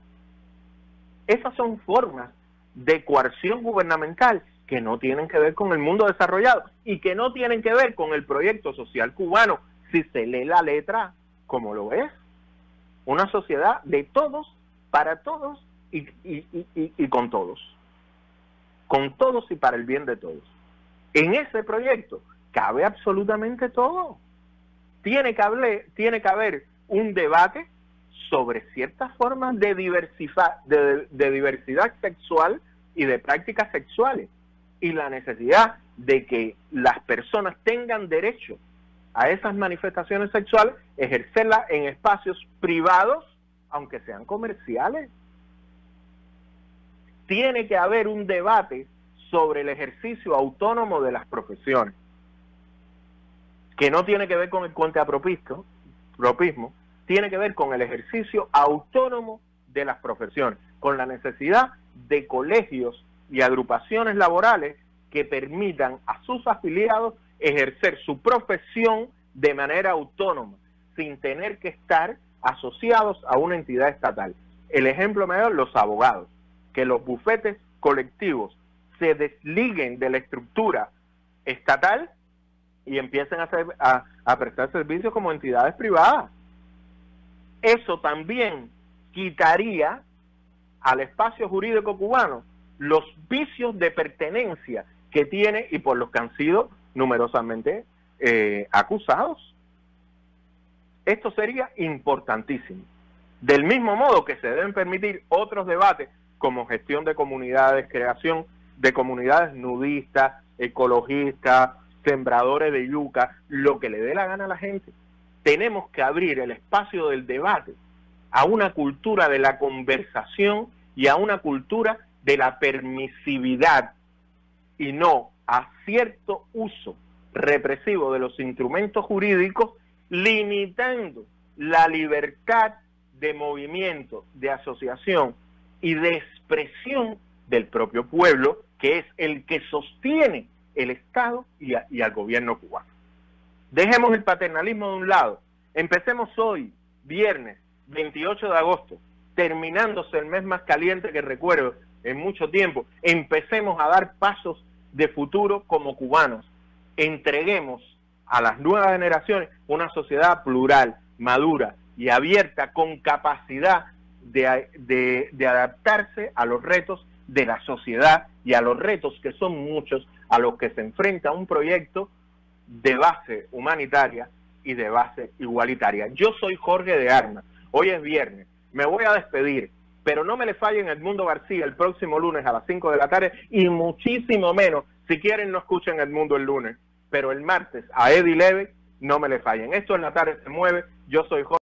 Esas son formas de coerción gubernamental que no tienen que ver con el mundo desarrollado y que no tienen que ver con el proyecto social cubano, si se lee la letra como lo es. Una sociedad de todos, para todos y con todos. Con todos y para el bien de todos. En ese proyecto cabe absolutamente todo. Tiene que haber un debate sobre ciertas formas de diversidad sexual y de prácticas sexuales, y la necesidad de que las personas tengan derecho a esas manifestaciones sexuales, ejercerlas en espacios privados, aunque sean comerciales. Tiene que haber un debate sobre el ejercicio autónomo de las profesiones, que no tiene que ver con el contrapropismo, tiene que ver con el ejercicio autónomo de las profesiones, con la necesidad de colegios y agrupaciones laborales que permitan a sus afiliados ejercer su profesión de manera autónoma, sin tener que estar asociados a una entidad estatal. El ejemplo mayor, los abogados, que los bufetes colectivos se desliguen de la estructura estatal y empiecen a prestar servicios como entidades privadas. Eso también quitaría al espacio jurídico cubano los vicios de pertenencia que tiene y por los que han sido numerosamente acusados. Esto sería importantísimo. Del mismo modo que se deben permitir otros debates como gestión de comunidades, creación de comunidades nudistas, ecologistas, sembradores de yuca, lo que le dé la gana a la gente. Tenemos que abrir el espacio del debate a una cultura de la conversación y a una cultura de la permisividad y no a cierto uso represivo de los instrumentos jurídicos, limitando la libertad de movimiento, de asociación y de expresión del propio pueblo, que es el que sostiene el Estado y al gobierno cubano. Dejemos el paternalismo de un lado. Empecemos hoy, viernes 28 de agosto, terminándose el mes más caliente que recuerdo en mucho tiempo. Empecemos a dar pasos de futuro como cubanos. Entreguemos a las nuevas generaciones una sociedad plural, madura y abierta, con capacidad de adaptarse a los retos de la sociedad y a los retos, que son muchos, a los que se enfrenta un proyecto de base humanitaria y de base igualitaria. Yo soy Jorge de Armas. Hoy es viernes. Me voy a despedir, pero no me le fallen Edmundo García el próximo lunes a las 5 de la tarde y muchísimo menos, si quieren no escuchen Edmundo el lunes, pero el martes a Eddie Leve no me le fallen. Esto en la tarde se mueve. Yo soy Jorge.